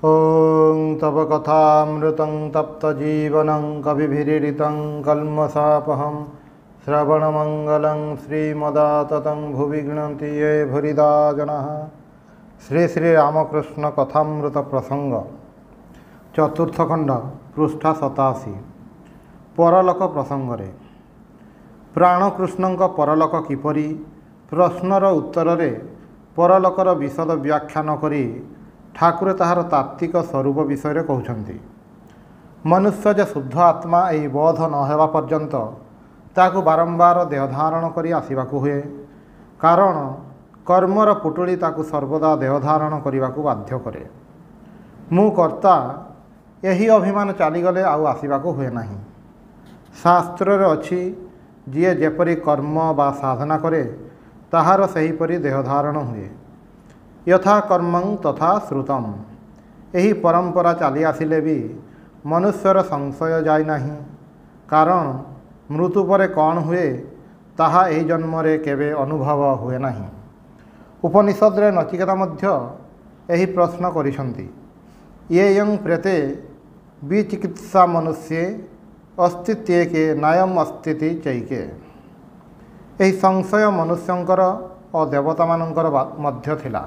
ॐ तव कथामृतं तप्तजीवनं कविभिरीडितं कल्मषापहं श्रवणमंगलं श्रीमदाततं भुवि गृह्णन्ति ये भूरिदा जनाः। श्री श्री रामकृष्ण कथामृत प्रसंग चतुर्थ खंड पृष्ठा 87 परलोक प्रसंगे प्राणकृष्ण परलोक किपरि प्रश्नर उत्तर रे परलोकर विशद व्याख्यान करी ठाकुर ताहार तात्विक स्वरूप विषय कहते मनुष्य जे शुद्ध आत्मा यही बोध न हेबा पर्यंत ताकू बारंबार देहधारण करी आसिबाकू हुए कारण कर्मर पुटुली ताकू सर्वदा देहधारण करने को बाध्य करे। मु कर्ता यही अभिमान चलीगले आउ आसिबाकू हुए नहीं। शास्त्र रे अछि जीए जेपरी कर्म बा साधना करे ताहार सेहीपरि देहधारण हुए। यथा कर्मं तथा श्रुतम यही परंपरा चली आसिले भी मनुष्यर संशय जाय नहीं कारण मृत्यु परे कौन हुए ताहा एही जन्म रे केबे अनुभव हुए नहीं। उपनिषद रे नचिकेता मध्य यही प्रश्न करिसंती ये यं प्रेते विचिकित्सा मनुष्ये अस्तित्व के नायम अस्तिति चैके यही संशय मनुष्यंकर और देवता मानंकर मध्य थिला।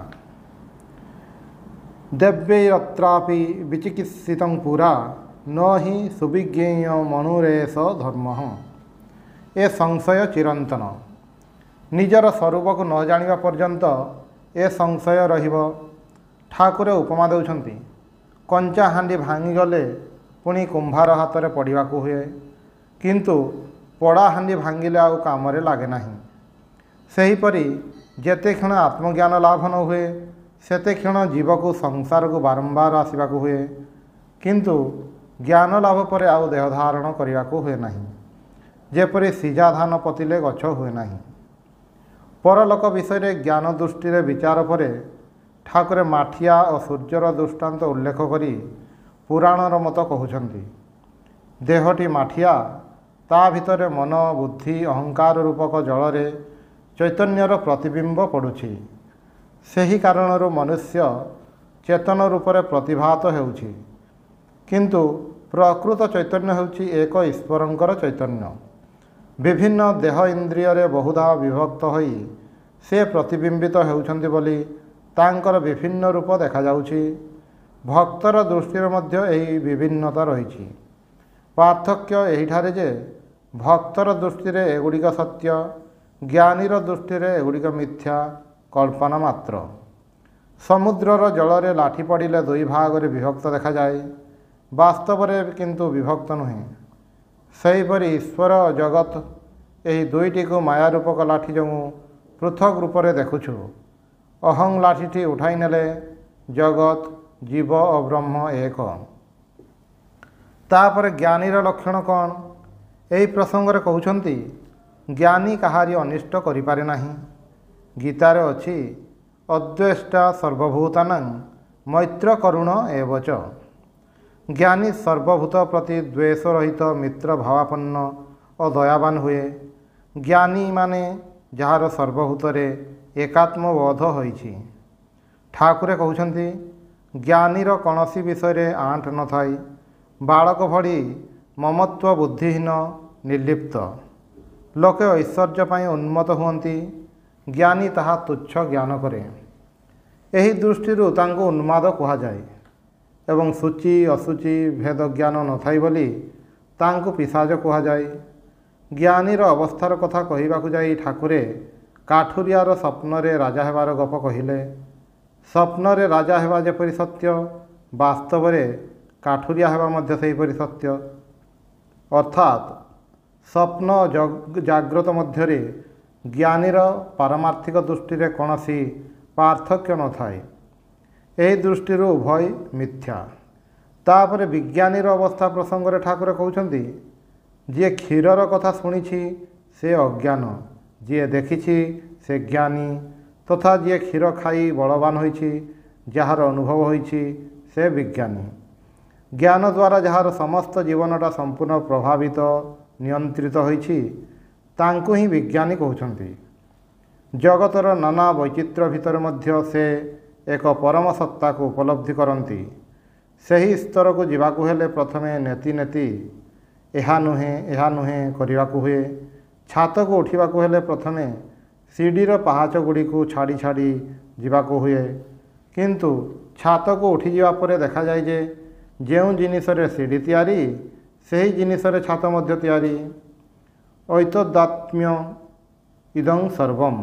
देव्यैरत्रापि विचिकित्सितं पुरा न हि सुविज्ञेय मनुरेश धर्म ए संशय चिरंतन निजर स्वरूप को न जानिबा पर्यंत ए संशय रहिबो। ठाकुर उपमा देउछंती कंचा हांडी भांगीगले पुणी कुंभार हाथ में पड़ाकू हुए किंतु पड़ा हांडी भांगिले आउ कामरे लागे नहीं। सेहीपरि जेते क्षण आत्मज्ञान लाभ न हुए सेते क्षण जीव को संसार को बारंबार आसवाकू हुए किंतु ज्ञान लाभ पर आउ देहधारण करने को हुए नहीं। जेपरि सीजा धान पतिले गछ हुए नहीं। परलोक विषय ज्ञान दृष्टि विचार पर ठाकुर माठिया और सूर्यर दृष्टांत उल्लेख करी पुराणर मत कहउछंती देहटी माठिया ता भितर मन बुद्धि अहंकार रूपक जल रे चैतन्यर प्रतिबिंब पड़ुछि। सेही कारणरू मनुष्य चेतन रूप से प्रतिभात हेउछि किंतु प्रकृत चैतन्य हेउछि एक ईश्वरंकर चैतन्य। विभिन्न देह इंद्रिय रे बहुधा विभक्त होई से प्रतिबिंबित हेउछंती बोली तांकर विभिन्न रूप देखा जाउछि। भक्तर दृष्टि मध्य एही विभिन्नता रही। पार्थक्य एहिठारे जे भक्तर दृष्टि रे एगुड़िक सत्य ज्ञानीर दृष्टि रे एगुड़िक मिथ्या कल्पना मात्र। समुद्रर जल रे लाठी पड़िले दुई भाग रे विभक्त देखा जाए वास्तव रे किंतु विभक्त नुहे। सेहीपरि ईश्वर जगत यही दुईटी को माया रूपक लाठी जो पृथक रूप से देखुछु। अहं लाठी उठाई नेले जगत जीव और ब्रह्म एक। तापर ज्ञानीर लक्षण कौन यही प्रसंग रे कहउछंती ज्ञानी कहारी अनिष्ट करिपारे नाही। गीतार अछि अद्वेष्टा सर्वभूतानां मैत्र करुण एवच। ज्ञानी सर्वभूत प्रति द्वेष रहित मित्र भावापन्न और दयावान हुए। ज्ञानी माने जार सर्वभूत रे एकात्मबोध होइछि। ठाकुरे कहउछंती ज्ञानीर कौनसी विषय रे आंट न थाई बालक भली ममत्व बुद्धिहीन निर्लिप्त। लोके ऐश्वर्य पाई उन्मत्त हुअन्ति ज्ञानी ताहा तुच्छ ज्ञान करे। एही दृष्टि तांको उन्माद कहा जाए एवं सूचि असुचि भेद ज्ञान न थाई बोली तांको पिशाच कहा जाए। ज्ञानीर अवस्थार कथा कहिबाकू जाई ठाकुरे काठुरियार स्वप्न रे राजा हेबार गप कहिले। स्वप्न रे राजा हेबा जेपरि सत्य वास्तव रे काठुरिया हेबा मध्य सेहीपरि सत्य। अर्थात स्वप्न जाग्रत मध्यरे ज्ञानीर पारमार्थिक दृष्टि रे कौनसी पार्थक्य न थाए। एही दृष्टि उभय मिथ्या। तापर विज्ञानीर अवस्था प्रसंग रे ठाकुर कहउछंती जे क्षीरर कथा शुणिछि से अज्ञान जी देखिछि से ज्ञानी तथा जी क्षीर खाई बलवान होइछि जार अनुभव होइछि से विज्ञानी। ज्ञान द्वारा जार समस्त जीवनटा संपूर्ण प्रभावित नियंत्रित होइछि तांको ही विज्ञानी कहउछंती। जगतर नाना वैचित्र्य भितर मध्य से एक परम सत्ता को उपलब्धि करती ସେହି ସ୍ତରକୁ ଯିବାକୁ ହେଲେ ପ୍ରଥମେ ନେତି ନେତି ଏହା ନୁହେଁ କରିବାକୁ ହୁଏ। ଛାତକୁ ଉଠିବାକୁ ହେଲେ ପ୍ରଥମେ ସିଡ଼ିର ପାହାଚ ଗୁଡ଼ିକୁ ଛାଡ଼ି ଛାଡ଼ି ଯିବାକୁ ହୁଏ। କିନ୍ତୁ ଛାତକୁ ଉଠିଯିବା ପରେ ଦେଖାଯାଏ ଯେ ଯେଉଁ ଜିନିଷରେ ସିଡ଼ି ତିଆରି ସେହି ଜିନିଷରେ ଛାତ ମଧ୍ୟ ତିଆରି। ଐତଦାତ୍ମ୍ୟ ଇଦଂ ସର୍ବମ୍।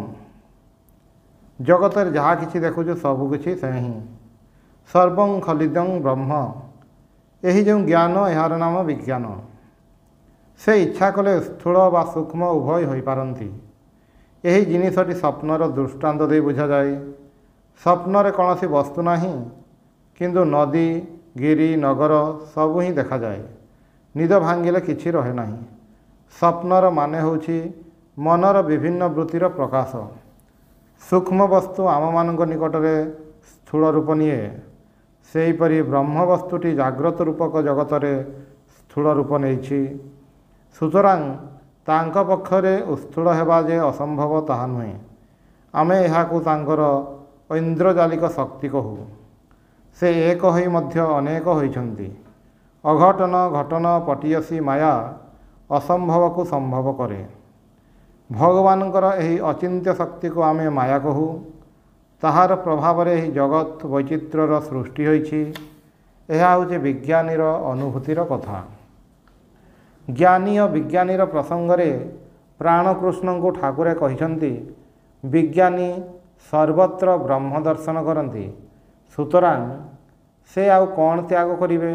ଜଗତରେ ଯାହା କିଛି ଦେଖୁଛୁ ସବୁକିଛି ସେ ହିଁ। ସର୍ବଂ ଖଲିଦଂ ବ୍ରହ୍ମ। ଏହି ଯେଉଁ ଜ୍ଞାନ ଏହାର ନାମ ବିଜ୍ଞାନ। ସେ ଇଚ୍ଛା କଲେ ସ୍ଥୂଳ ବା ସୂକ୍ଷ୍ମ ଉଭୟ ହୋଇପାରନ୍ତି। ଏହି ଜିନିଷଟି ସ୍ୱପ୍ନର ଦୃଷ୍ଟାନ୍ତ ଦେଇ ବୁଝାଯାଏ। ସ୍ୱପ୍ନରେ କୌଣସି ବସ୍ତୁ ନାହିଁ, କିନ୍ତୁ ନଦୀ ଗିରି ନଗର ସବୁ ହିଁ ଦେଖାଯାଏ। ନିଦ ଭାଙ୍ଗିଲେ କିଛି ରହେ ନାହିଁ। ସ୍ୱପ୍ନର ମାନେ ହେଉଛି ମନର ବିଭିନ୍ନ ବୃତ୍ତିର ପ୍ରକାଶ। ସୂକ୍ଷ୍ମ ବସ୍ତୁ ଆମମାନଙ୍କ ନିକଟରେ ସ୍ଥୂଳ ରୂପ ନିଏ। ସେହିପରି ବ୍ରହ୍ମ ବସ୍ତୁଟି ଜାଗ୍ରତ ରୂପକ ଜଗତରେ ସ୍ଥୂଳ ରୂପ ନେଇଛି। ସୁତରାଂ ତାଙ୍କ ପକ୍ଷରେ ଉସ୍ଥୂଳ ହେବା ଯେ ଅସମ୍ଭବ ତାହା ନୁହେଁ। ଆମେ ଏହାକୁ ତାଙ୍କର ଐନ୍ଦ୍ରଜାଲିକ ଶକ୍ତି କହୁ। ସେ ଏକ ହୋଇ ମଧ୍ୟ ଅନେକ ହୋଇଛନ୍ତି। ଅଘଟନ ଘଟନ ପଟିୟସୀ ମାୟା ଅସମ୍ଭବକୁ ସମ୍ଭବ କରେ। ଭଗବାନଙ୍କର ଏହି ଅଚିନ୍ତ୍ୟ ଶକ୍ତିକୁ ଆମେ ମାୟା କହୁ। ତାହାର ପ୍ରଭାବରେ ଏହି ଜଗତ ବୈଚିତ୍ର୍ୟର ସୃଷ୍ଟି ହୋଇଛି। ଏହା ହେଉଛି ବିଜ୍ଞାନୀର ଅନୁଭୂତିର କଥା। ଜ୍ଞାନୀ ଓ ବିଜ୍ଞାନୀର ପ୍ରସଙ୍ଗରେ ପ୍ରାଣକୃଷ୍ଣଙ୍କୁ ଠାକୁରେ କହିଛନ୍ତି, ବିଜ୍ଞାନୀ ସର୍ବତ୍ର ବ୍ରହ୍ମ ଦର୍ଶନ କରନ୍ତି। ସୁତରାଂ ସେ ଆଉ କ'ଣ ତ୍ୟାଗ କରିବେ?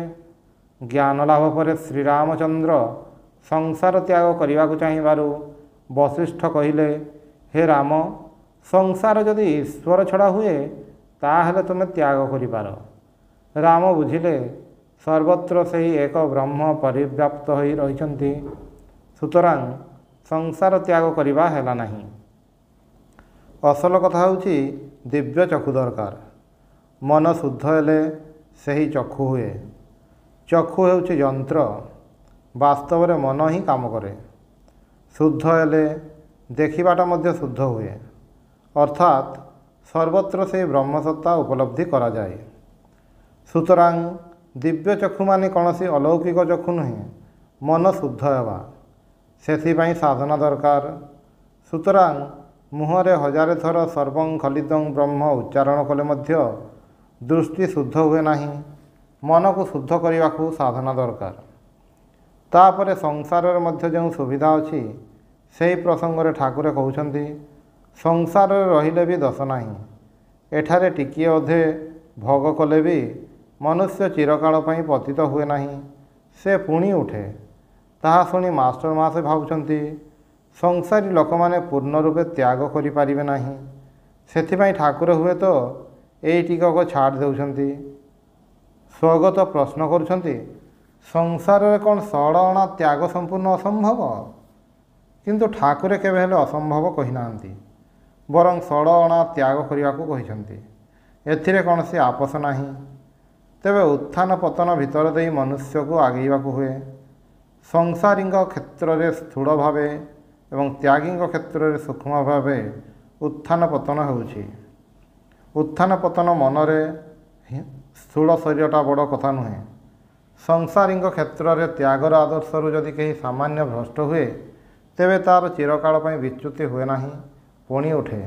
ଜ୍ଞାନ ଲାଭ ପରେ ଶ୍ରୀରାମଚନ୍ଦ୍ର ସଂସାର ତ୍ୟାଗ କରିବାକୁ ଚାହିଁବାରୁ ବଶିଷ୍ଠ କହିଲେ, ହେ ରାମ, ସଂସାର ଯଦି ଈଶ୍ୱର ଛଡ଼ା ହୁଏ ତାହେଲେ ତୁମେ ତ୍ୟାଗ କରିପାର। ରାମ ବୁଝିଲେ ସର୍ବତ୍ର ସେହି ଏକ ବ୍ରହ୍ମ ପରିବ୍ୟାପ୍ତ ହୋଇ ରହିଛନ୍ତି। ସୁତରାଂ ସଂସାର ତ୍ୟାଗ କରିବା ହେଲା ନାହିଁ। ଅସଲ କଥା ହେଉଛି ଦିବ୍ୟ ଚକ୍ଷୁ ଦରକାର। ମନ ଶୁଦ୍ଧ ହେଲେ ସେହି ଚକ୍ଷୁ ହୁଏ। ଚକ୍ଷୁ ହେଉଛି ଯନ୍ତ୍ର, ବାସ୍ତବରେ ମନ ହିଁ କାମ କରେ। ଶୁଦ୍ଧ ହେଲେ ଦେଖିବାଟା ମଧ୍ୟ ଶୁଦ୍ଧ ହୁଏ। ଅର୍ଥାତ୍ ସର୍ବତ୍ର ସେହି ବ୍ରହ୍ମସତ୍ତା ଉପଲବ୍ଧି କରାଯାଏ। ସୁତରାଂ ଦିବ୍ୟ ଚକ୍ଷୁ ମାନେ କୌଣସି ଅଲୌକିକ ଚକ୍ଷୁ ନୁହେଁ, ମନ ଶୁଦ୍ଧ ହେବା। ସେଥିପାଇଁ ସାଧନା ଦରକାର। ସୁତରାଂ ମୁହଁରେ ହଜାରେ ଥର ସର୍ବଂ ଖଲିଦଂ ବ୍ରହ୍ମ ଉଚ୍ଚାରଣ କଲେ ମଧ୍ୟ ଦୃଷ୍ଟି ଶୁଦ୍ଧ ହୁଏ ନାହିଁ। ମନକୁ ଶୁଦ୍ଧ କରିବାକୁ ସାଧନା ଦରକାର। ତାପରେ ସଂସାରରେ ମଧ୍ୟ ଯେଉଁ ସୁବିଧା ଅଛି ସେହି ପ୍ରସଙ୍ଗରେ ଠାକୁରେ କହୁଛନ୍ତି, ସଂସାରରେ ରହିଲେ ବି ଦୋଷ ନାହିଁ। ଏଠାରେ ଟିକିଏ ଅଧେ ଭୋଗ କଲେ ବି ମନୁଷ୍ୟ ଚିରକାଳ ପାଇଁ ପତିତ ହୁଏ ନାହିଁ, ସେ ପୁଣି ଉଠେ। ତାହା ଶୁଣି ମାଷ୍ଟର ମାସେ ଭାବୁଛନ୍ତି ସଂସାରୀ ଲୋକମାନେ ପୂର୍ଣ୍ଣ ରୂପେ ତ୍ୟାଗ କରିପାରିବେ ନାହିଁ। ସେଥିପାଇଁ ଠାକୁର ହୁଏତ ଏଇ ଟିକକ ଛାଡ଼ି ଦେଉଛନ୍ତି। ସ୍ୱଗତ ପ୍ରଶ୍ନ କରୁଛନ୍ତି, ସଂସାରରେ କ'ଣ 16 ଅଣା ତ୍ୟାଗ ସମ୍ପୂର୍ଣ୍ଣ ଅସମ୍ଭବ? କିନ୍ତୁ ଠାକୁରେ କେବେ ହେଲେ ଅସମ୍ଭବ କହିନାହାନ୍ତି, ବରଂ 16 ଅଣା ତ୍ୟାଗ କରିବାକୁ କହିଛନ୍ତି। ଏଥିରେ କୌଣସି ଆପୋଷ ନାହିଁ। ତେବେ ଉତ୍ଥାନ ପତନ ଭିତର ଦେଇ ମନୁଷ୍ୟକୁ ଆଗେଇବାକୁ ହୁଏ। ସଂସାରୀଙ୍କ କ୍ଷେତ୍ରରେ ସ୍ଥୂଳ ଭାବେ ଏବଂ ତ୍ୟାଗୀଙ୍କ କ୍ଷେତ୍ରରେ ସୂକ୍ଷ୍ମ ଭାବେ ଉତ୍ଥାନ ପତନ ହେଉଛି। ଉତ୍ଥାନ ପତନ ମନରେ ସ୍ଥୂଳ ଶରୀରଟା ବଡ଼ କଥା ନୁହେଁ। ସଂସାରୀଙ୍କ କ୍ଷେତ୍ରରେ ତ୍ୟାଗର ଆଦର୍ଶରୁ ଯଦି କେହି ସାମାନ୍ୟ ଭ୍ରଷ୍ଟ ହୁଏ ତେବେ ତା'ର ଚିରକାଳ ପାଇଁ ବିଚ୍ୟୁତି ହୁଏ ନାହିଁ, ପୁଣି ଉଠେ।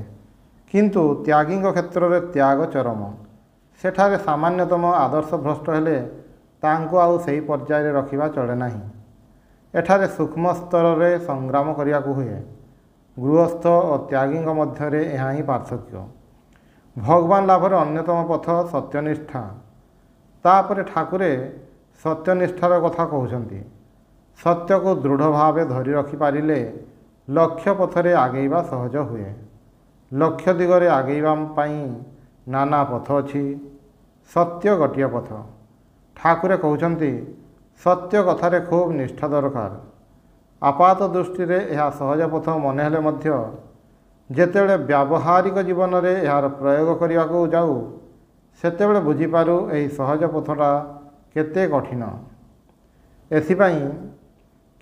କିନ୍ତୁ ତ୍ୟାଗୀଙ୍କ କ୍ଷେତ୍ରରେ ତ୍ୟାଗ ଚରମ। ସେଠାରେ ସାମାନ୍ୟତମ ଆଦର୍ଶ ଭ୍ରଷ୍ଟ ହେଲେ ତାଙ୍କୁ ଆଉ ସେହି ପର୍ଯ୍ୟାୟରେ ରଖିବା ଚଳେ ନାହିଁ। ଏଠାରେ ସୂକ୍ଷ୍ମ ସ୍ତରରେ ସଂଗ୍ରାମ କରିବାକୁ ହୁଏ। ଗୃହସ୍ଥ ଓ ତ୍ୟାଗୀଙ୍କ ମଧ୍ୟରେ ଏହା ହିଁ ପାର୍ଥକ୍ୟ। ଭଗବାନ ଲାଭର ଅନ୍ୟତମ ପଥ ସତ୍ୟନିଷ୍ଠା। ତାପରେ ଠାକୁରେ ସତ୍ୟନିଷ୍ଠାର କଥା କହୁଛନ୍ତି। ସତ୍ୟକୁ ଦୃଢ଼ ଭାବେ ଧରି ରଖିପାରିଲେ ଲକ୍ଷ୍ୟ ପଥରେ ଆଗେଇବା ସହଜ ହୁଏ। ଲକ୍ଷ୍ୟ ଦିଗରେ ଆଗେଇବା ପାଇଁ ନାନା ପଥ ଅଛି, ସତ୍ୟ ଗୋଟିଏ ପଥ। ଠାକୁରେ କହୁଛନ୍ତି ସତ୍ୟ କଥାରେ ଖୁବ୍ ନିଷ୍ଠା ଦରକାର। ଆପାତ ଦୃଷ୍ଟିରେ ଏହା ସହଜ ପଥ ମନେ ହେଲେ ମଧ୍ୟ ଯେତେବେଳେ ବ୍ୟାବହାରିକ ଜୀବନରେ ଏହାର ପ୍ରୟୋଗ କରିବାକୁ ଯାଉ ସେତେବେଳେ ବୁଝିପାରୁ ଏହି ସହଜ ପଥଟା କେତେ କଠିନ। ଏଥିପାଇଁ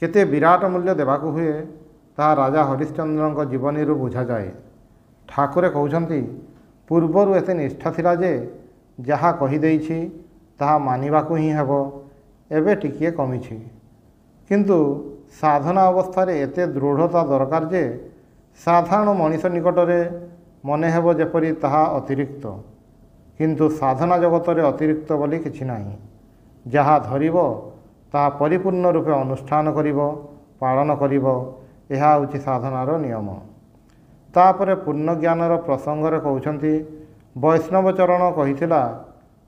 କେତେ ବିରାଟ ମୂଲ୍ୟ ଦେବାକୁ ହୁଏ ତାହା ରାଜା ହରିଶ୍ଚନ୍ଦ୍ରଙ୍କ ଜୀବନୀରୁ ବୁଝାଯାଏ। ଠାକୁରେ କହୁଛନ୍ତି, ପୂର୍ବରୁ ଏତେ ନିଷ୍ଠା ଥିଲା ଯେ ଯାହା କହିଦେଇଛି ତାହା ମାନିବାକୁ ହିଁ ହେବ। ଏବେ ଟିକିଏ କମିଛି, କିନ୍ତୁ ସାଧନା ଅବସ୍ଥାରେ ଏତେ ଦୃଢ଼ତା ଦରକାର ଯେ ସାଧାରଣ ମଣିଷ ନିକଟରେ ମନେ ହେବ ଯେପରି ତାହା ଅତିରିକ୍ତ। କିନ୍ତୁ ସାଧନା ଜଗତରେ ଅତିରିକ୍ତ ବୋଲି କିଛି ନାହିଁ। ଯାହା ଧରିବ ତାହା ପରିପୂର୍ଣ୍ଣ ରୂପେ ଅନୁଷ୍ଠାନ କରିବ, ପାଳନ କରିବ। ଏହା ହେଉଛି ସାଧନାର ନିୟମ। ତାପରେ ପୂର୍ଣ୍ଣ ଜ୍ଞାନର ପ୍ରସଙ୍ଗରେ କହୁଛନ୍ତି, ବୈଷ୍ଣବ ଚରଣ କହିଥିଲା,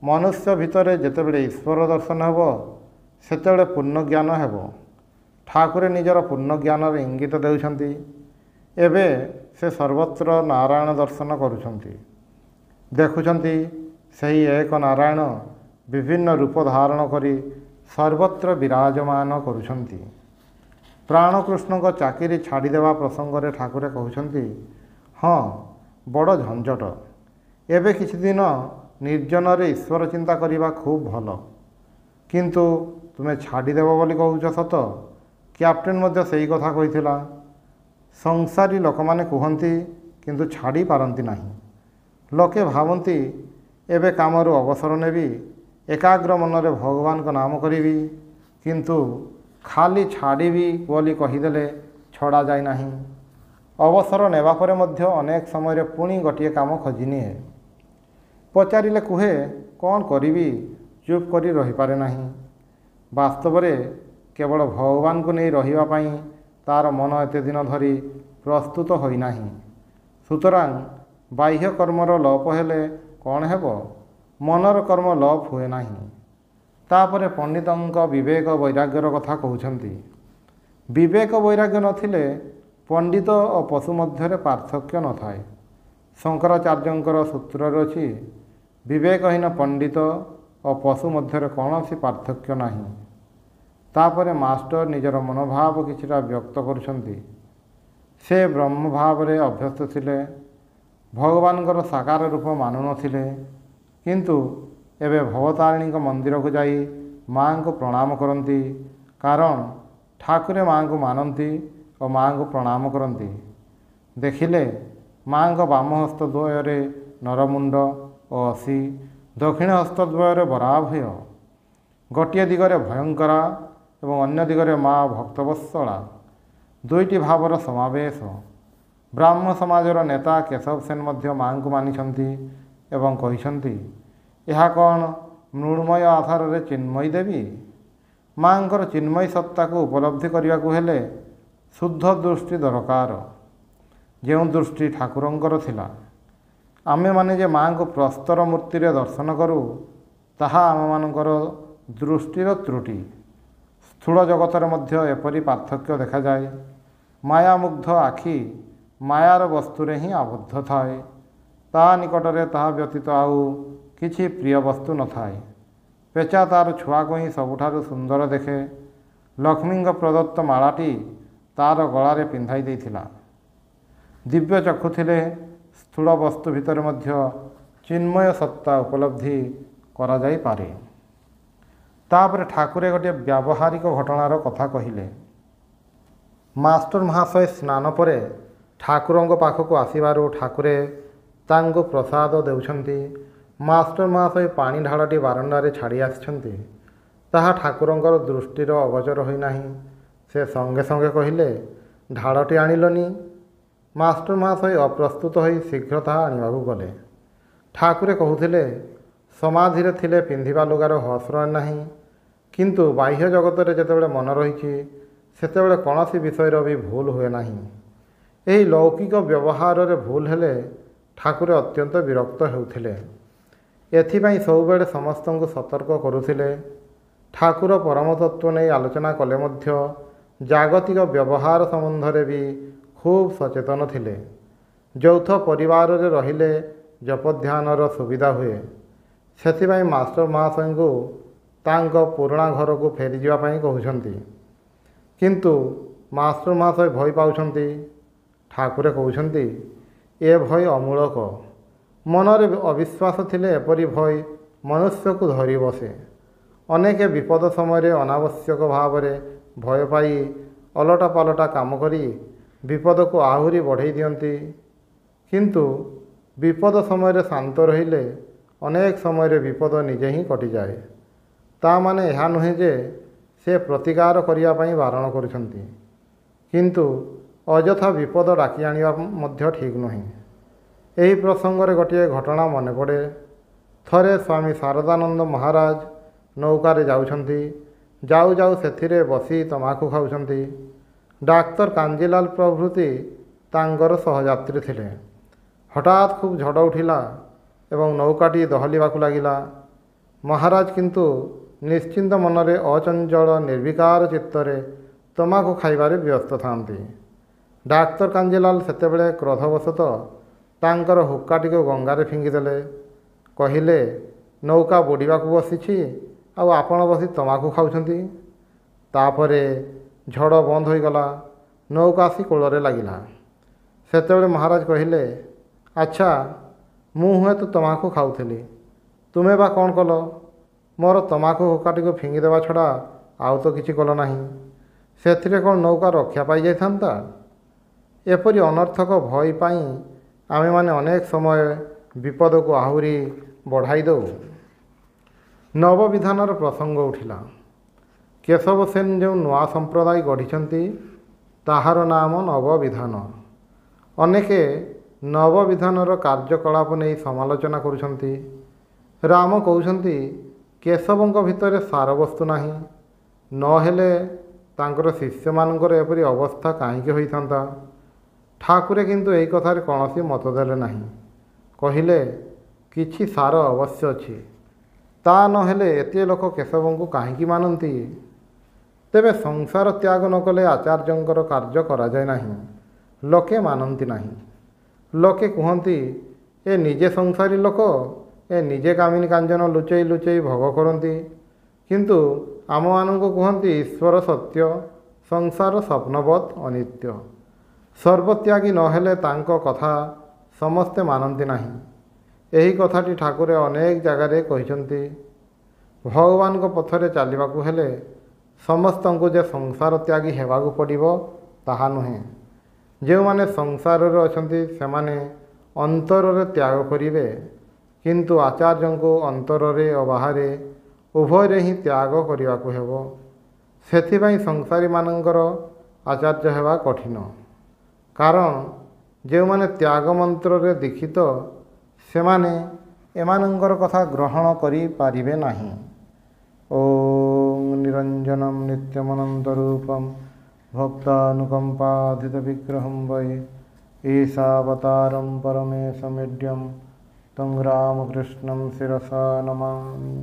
ମନୁଷ୍ୟ ଭିତରେ ଯେତେବେଳେ ଈଶ୍ୱର ଦର୍ଶନ ହେବ ସେତେବେଳେ ପୂର୍ଣ୍ଣ ଜ୍ଞାନ ହେବ। ଠାକୁରେ ନିଜର ପୂର୍ଣ୍ଣ ଜ୍ଞାନର ଇଙ୍ଗିତ ଦେଉଛନ୍ତି। ଏବେ ସେ ସର୍ବତ୍ର ନାରାୟଣ ଦର୍ଶନ କରୁଛନ୍ତି। ଦେଖୁଛନ୍ତି ସେହି ଏକ ନାରାୟଣ ବିଭିନ୍ନ ରୂପ ଧାରଣ କରି ସର୍ବତ୍ର ବିରାଜମାନ କରୁଛନ୍ତି। ପ୍ରାଣକୃଷ୍ଣଙ୍କ ଚାକିରି ଛାଡ଼ିଦେବା ପ୍ରସଙ୍ଗରେ ଠାକୁରେ କହୁଛନ୍ତି, ହଁ ବଡ଼ ଝଞ୍ଝଟ। ଏବେ କିଛି ଦିନ ନିର୍ଜନରେ ଈଶ୍ୱର ଚିନ୍ତା କରିବା ଖୁବ୍ ଭଲ, କିନ୍ତୁ ତୁମେ ଛାଡ଼ିଦେବ ବୋଲି କହୁଛ ସତ। କ୍ୟାପ୍ଟେନ୍ ମଧ୍ୟ ସେଇ କଥା କହିଥିଲା। ସଂସାରୀ ଲୋକମାନେ କୁହନ୍ତି କିନ୍ତୁ ଛାଡ଼ି ପାରନ୍ତି ନାହିଁ। ଲୋକେ ଭାବନ୍ତି ଏବେ କାମରୁ ଅବସର ନେବି, ଏକାଗ୍ର ମନରେ ଭଗବାନଙ୍କ ନାମ କରିବି, କିନ୍ତୁ ଖାଲି ଛାଡ଼ିବି ବୋଲି କହିଦେଲେ ଛଡ଼ାଯାଏ ନାହିଁ। ଅବସର ନେବା ପରେ ମଧ୍ୟ ଅନେକ ସମୟରେ ପୁଣି ଗୋଟିଏ କାମ ଖୋଜି ନିଏ। ପଚାରିଲେ କୁହେ, କ'ଣ କରିବି, ଚୁପ୍ କରି ରହିପାରେ ନାହିଁ। ବାସ୍ତବରେ କେବଳ ଭଗବାନଙ୍କୁ ନେଇ ରହିବା ପାଇଁ ତା'ର ମନ ଏତେ ଦିନ ଧରି ପ୍ରସ୍ତୁତ ହୋଇନାହିଁ। ସୁତରାଂ ବାହ୍ୟ କର୍ମର ଲୋପ ହେଲେ କ'ଣ ହେବ, ମନର କର୍ମ ଲୋପ ହୁଏ ନାହିଁ। ତାପରେ ପଣ୍ଡିତଙ୍କ ବିବେକ ବୈରାଗ୍ୟର କଥା କହୁଛନ୍ତି। ବିବେକ ବୈରାଗ୍ୟ ନଥିଲେ ପଣ୍ଡିତ ଓ ପଶୁ ମଧ୍ୟରେ ପାର୍ଥକ୍ୟ ନଥାଏ। ଶଙ୍କରାଚାର୍ଯ୍ୟଙ୍କର ସୂତ୍ରରେ ଅଛି, ବିବେକହୀନ ପଣ୍ଡିତ ଓ ପଶୁ ମଧ୍ୟରେ କୌଣସି ପାର୍ଥକ୍ୟ ନାହିଁ। ତାପରେ ମାଷ୍ଟର ନିଜର ମନୋଭାବ କିଛିଟା ବ୍ୟକ୍ତ କରୁଛନ୍ତି। ସେ ବ୍ରହ୍ମ ଭାବରେ ଅଭ୍ୟସ୍ତ ଥିଲେ, ଭଗବାନଙ୍କର ସାକାର ରୂପ ମାନୁନଥିଲେ, କିନ୍ତୁ ଏବେ ଭବତାରିଣୀଙ୍କ ମନ୍ଦିରକୁ ଯାଇ ମାଆଙ୍କୁ ପ୍ରଣାମ କରନ୍ତି। କାରଣ ଠାକୁରେ ମାଆଙ୍କୁ ମାନନ୍ତି ଓ ମାଆଙ୍କୁ ପ୍ରଣାମ କରନ୍ତି। ଦେଖିଲେ ମାଆଙ୍କ ବାମ ହସ୍ତ ଦ୍ୱୟରେ ନରମୁଣ୍ଡ ଓ ଅସି, ଦକ୍ଷିଣ ହସ୍ତ ଦ୍ୱୟରେ ବରାଭୟ। ଗୋଟିଏ ଦିଗରେ ଭୟଙ୍କରା ଏବଂ ଅନ୍ୟ ଦିଗରେ ମା ଭକ୍ତବତ୍ସଳା। ଦୁଇଟି ଭାବର ସମାବେଶ। ବ୍ରାହ୍ମ ସମାଜର ନେତା କେଶବ ସେନ ମଧ୍ୟ ମାଆଙ୍କୁ ମାନିଛନ୍ତି ଏବଂ କହିଛନ୍ତି, ଏହା କ'ଣ ମୃଣ୍ମୟ ଆଧାରରେ ଚିନ୍ମୟୀ ଦେବୀ? ମାଆଙ୍କର ଚିନ୍ମୟୀ ସତ୍ତାକୁ ଉପଲବ୍ଧି କରିବାକୁ ହେଲେ ଶୁଦ୍ଧ ଦୃଷ୍ଟି ଦରକାର, ଯେଉଁ ଦୃଷ୍ଟି ଠାକୁରଙ୍କର ଥିଲା। ଆମେମାନେ ଯେ ମାଆଙ୍କୁ ପ୍ରସ୍ତର ମୂର୍ତ୍ତିରେ ଦର୍ଶନ କରୁ, ତାହା ଆମମାନଙ୍କର ଦୃଷ୍ଟିର ତ୍ରୁଟି। ସ୍ଥୂଳ ଜଗତରେ ମଧ୍ୟ ଏପରି ପାର୍ଥକ୍ୟ ଦେଖାଯାଏ। ମାୟାମୁଗ୍ଧ ଆଖି ମାୟାର ବସ୍ତୁରେ ହିଁ ଆବଦ୍ଧ ଥାଏ। ତା ନିକଟରେ ତାହା ବ୍ୟତୀତ ଆଉ କିଛି ପ୍ରିୟ ବସ୍ତୁ ନଥାଏ। ପେଚା ତା'ର ଛୁଆକୁ ହିଁ ସବୁଠାରୁ ସୁନ୍ଦର ଦେଖେ। ଲକ୍ଷ୍ମୀଙ୍କ ପ୍ରଦତ୍ତ ମାଳାଟି ତା'ର ଗଳାରେ ପିନ୍ଧାଇ ଦେଇଥିଲା। ଦିବ୍ୟ ଚକ୍ଷୁ ଥିଲେ ସ୍ଥୂଳ ବସ୍ତୁ ଭିତରେ ମଧ୍ୟ ଚିନ୍ମୟ ସତ୍ତା ଉପଲବ୍ଧି କରାଯାଇପାରେ। ତାପରେ ଠାକୁରେ ଗୋଟିଏ ବ୍ୟାବହାରିକ ଘଟଣାର କଥା କହିଲେ। ମାଷ୍ଟର ମହାଶୟ ସ୍ନାନ ପରେ ଠାକୁରଙ୍କ ପାଖକୁ ଆସିବାରୁ ଠାକୁରେ ତାଙ୍କୁ ପ୍ରସାଦ ଦେଉଛନ୍ତି। ମାଷ୍ଟର ମହାଶୟ ପାଣି ଢାଳଟି ବାରଣ୍ଡାରେ ଛାଡ଼ି ଆସିଛନ୍ତି। ତାହା ଠାକୁରଙ୍କର ଦୃଷ୍ଟିର ଅଗୋଚର ହୋଇନାହିଁ। ସେ ସଙ୍ଗେ ସଙ୍ଗେ କହିଲେ, ଢାଳଟି ଆଣିଲନି? ମାଷ୍ଟର ମହାଶୟ ଅପ୍ରସ୍ତୁତ ହୋଇ ଶୀଘ୍ର ତାହା ଆଣିବାକୁ ଗଲେ। ଠାକୁରେ କହୁଥିଲେ, ସମାଧିରେ ଥିଲେ ପିନ୍ଧିବା ଲୁଗାର ହୋସ ରହେ ନାହିଁ, କିନ୍ତୁ ବାହ୍ୟ ଜଗତରେ ଯେତେବେଳେ ମନ ରହିଛି ସେତେବେଳେ କୌଣସି ବିଷୟର ବି ଭୁଲ ହୁଏ ନାହିଁ। ଏହି ଲୌକିକ ବ୍ୟବହାରରେ ଭୁଲ ହେଲେ ଠାକୁରେ ଅତ୍ୟନ୍ତ ବିରକ୍ତ ହେଉଥିଲେ। ଏଥିପାଇଁ ସବୁବେଳେ ସମସ୍ତଙ୍କୁ ସତର୍କ କରୁଥିଲେ। ଠାକୁର ପରମତତ୍ତ୍ୱ ନେଇ ଆଲୋଚନା କଲେ ମଧ୍ୟ ଜାଗତିକ ବ୍ୟବହାର ସମ୍ବନ୍ଧରେ ବି ଖୁବ୍ ସଚେତନ ଥିଲେ। ଯୌଥ ପରିବାରରେ ରହିଲେ ଜପଧ୍ୟାନର ସୁବିଧା ହୁଏ। ସେଥିପାଇଁ ମାଷ୍ଟର ମହାଶୟଙ୍କୁ ତାଙ୍କ ପୁରୁଣା ଘରକୁ ଫେରିଯିବା ପାଇଁ କହୁଛନ୍ତି। କିନ୍ତୁ ମାଷ୍ଟର ମହାଶୟ ଭୟ ପାଉଛନ୍ତି। ଠାକୁରେ କହୁଛନ୍ତି, ଏ ଭୟ ଅମୂଳକ। ମନରେ ଅବିଶ୍ୱାସ ଥିଲେ ଏପରି ଭୟ ମନୁଷ୍ୟକୁ ଧରି ବସେ। ଅନେକ ବିପଦ ସମୟରେ ଅନାବଶ୍ୟକ ଭାବରେ ଭୟ ପାଇ ଓଲଟା ପାଲଟା କାମ କରି ବିପଦକୁ ଆହୁରି ବଢ଼େଇ ଦିଅନ୍ତି। କିନ୍ତୁ ବିପଦ ସମୟରେ ଶାନ୍ତ ରହିଲେ ଅନେକ ସମୟରେ ବିପଦ ନିଜେ ହିଁ କଟିଯାଏ। ତା ମାନେ ଏହା ନୁହେଁ ଯେ ସେ ପ୍ରତିକାର କରିବା ପାଇଁ ବାରଣ କରୁଛନ୍ତି, କିନ୍ତୁ ଅଯଥା ବିପଦ ଡାକି ଆଣିବା ମଧ୍ୟ ଠିକ୍ ନୁହେଁ। ଏହି ପ୍ରସଙ୍ଗରେ ଗୋଟିଏ ଘଟଣା ମନେ ପଡ଼େ। ଥରେ ସ୍ୱାମୀ ଶାରଦାନନ୍ଦ ମହାରାଜ ନୌକାରେ ଯାଉଛନ୍ତି। ଯାଉ ଯାଉ ସେଥିରେ ବସି ତମାଖୁ ଖାଉଛନ୍ତି। ଡାକ୍ତର କାଞ୍ଜିଲାଲ ପ୍ରଭୃତି ତାଙ୍କର ସହଯାତ୍ରୀ ଥିଲେ। ହଠାତ୍ ଖୁବ୍ ଝଡ଼ ଉଠିଲା ଏବଂ ନୌକାଟି ଦହଲିବାକୁ ଲାଗିଲା। ମହାରାଜ କିନ୍ତୁ ନିଶ୍ଚିନ୍ତ ମନରେ ଅଚଞ୍ଚଳ ନିର୍ବିକାର ଚିତ୍ତରେ ତମାଖୁ ଖାଇବାରେ ବ୍ୟସ୍ତ ଥାନ୍ତି। ଡାକ୍ତର କାଞ୍ଜିଲାଲ ସେତେବେଳେ କ୍ରୋଧବଶତଃ ତାଙ୍କର ହୁକ୍କାଟିକୁ ଗଙ୍ଗାରେ ଫିଙ୍ଗିଦେଲେ। କହିଲେ, ନୌକା ବୁଡ଼ିବାକୁ ବସିଛି, ଆଉ ଆପଣ ବସି ତମାଖୁ ଖାଉଛନ୍ତି। ତାପରେ ଝଡ଼ ବନ୍ଦ ହୋଇଗଲା। ନୌକା ଆସି କୂଳରେ ଲାଗିଲା। ସେତେବେଳେ ମହାରାଜ କହିଲେ, ଆଚ୍ଛା, ମୁଁ ହୁଏତ ତମାଖୁ ଖାଉଥିଲି, ତୁମେ ବା କ'ଣ କଲ? ମୋର ତମାଖୁ ହୁକ୍କାଟିକୁ ଫିଙ୍ଗିଦେବା ଛଡ଼ା ଆଉ ତ କିଛି କଲ ନାହିଁ। ସେଥିରେ କ'ଣ ନୌକା ରକ୍ଷା ପାଇଯାଇଥାନ୍ତା? ଏପରି ଅନର୍ଥକ ଭୟ ପାଇଁ ଆମେମାନେ ଅନେକ ସମୟ ବିପଦକୁ ଆହୁରି ବଢ଼ାଇ ଦେଉ। ନବବିଧାନର ପ୍ରସଙ୍ଗ ଉଠିଲା। କେଶବ ସେନ ଯେଉଁ ନୂଆ ସମ୍ପ୍ରଦାୟ ଗଢ଼ିଛନ୍ତି, ତାହାର ନାମ ନବବିଧାନ। ଅନେକେ ନବବିଧାନର କାର୍ଯ୍ୟକଳାପ ନେଇ ସମାଲୋଚନା କରୁଛନ୍ତି। ରାମ କହୁଛନ୍ତି, କେଶବଙ୍କ ଭିତରେ ସାରବସ୍ତୁ ନାହିଁ, ନହେଲେ ତାଙ୍କର ଶିଷ୍ୟମାନଙ୍କର ଏପରି ଅବସ୍ଥା କାହିଁକି ହୋଇଥାନ୍ତା? ଠାକୁରେ କିନ୍ତୁ ଏହି କଥାରେ କୌଣସି ମତ ଦେଲେ ନାହିଁ। କହିଲେ, କିଛି ସାର ଅବଶ୍ୟ ଅଛି, ତା ନହେଲେ ଏତେ ଲୋକ କେଶବଙ୍କୁ କାହିଁକି ମାନନ୍ତି? ତେବେ ସଂସାର ତ୍ୟାଗ ନ କଲେ ଆଚାର୍ଯ୍ୟଙ୍କର କାର୍ଯ୍ୟ କରାଯାଏ ନାହିଁ। ଲୋକେ ମାନନ୍ତି ନାହିଁ। ଲୋକେ କୁହନ୍ତି, ଏ ନିଜେ ସଂସାରୀ ଲୋକ, ଏ ନିଜେ କାମିନୀ କାଞ୍ଜନ ଲୁଚେଇ ଲୁଚେଇ ଭୋଗ କରନ୍ତି, କିନ୍ତୁ ଆମମାନଙ୍କୁ କୁହନ୍ତି ଈଶ୍ୱର ସତ୍ୟ, ସଂସାର ସ୍ୱପ୍ନବତ୍ ଅନିତ୍ୟ। ସର୍ବତ୍ୟାଗୀ ନହେଲେ ତାଙ୍କ କଥା ସମସ୍ତେ ମାନନ୍ତି ନାହିଁ। ଏହି କଥାଟି ଠାକୁରେ ଅନେକ ଜାଗାରେ କହିଛନ୍ତି। ଭଗବାନଙ୍କ ପଥରେ ଚାଲିବାକୁ ହେଲେ ସମସ୍ତଙ୍କୁ ଯେ ସଂସାର ତ୍ୟାଗୀ ହେବାକୁ ପଡ଼ିବ ତାହା ନୁହେଁ। ଯେଉଁମାନେ ସଂସାରରେ ଅଛନ୍ତି ସେମାନେ ଅନ୍ତରରେ ତ୍ୟାଗ କରିବେ, କିନ୍ତୁ ଆଚାର୍ଯ୍ୟଙ୍କୁ ଅନ୍ତରରେ ଓ ବାହାରେ ଉଭୟରେ ହିଁ ତ୍ୟାଗ କରିବାକୁ ହେବ। ସେଥିପାଇଁ ସଂସାରୀମାନଙ୍କର ଆଚାର୍ଯ୍ୟ ହେବା କଠିନ। କାରଣ ଯେଉଁମାନେ ତ୍ୟାଗ ମନ୍ତ୍ରରେ ଦୀକ୍ଷିତ ସେମାନେ ଏମାନଙ୍କର କଥା ଗ୍ରହଣ କରିପାରିବେ ନାହିଁ। ଓଂ ନିରଞ୍ଜନମ୍ ନିତ୍ୟମନନ୍ତରୂପମ୍ ଭକ୍ତାନୁକମ୍ପାଧିତ ବିଗ୍ରହଂ ବୈ ଈଶାବତାରಂ ପରମେଶମିଡ୍ୟଂ तं ରାମକୃଷ୍ଣଂ ଶିରସା ନମାମି।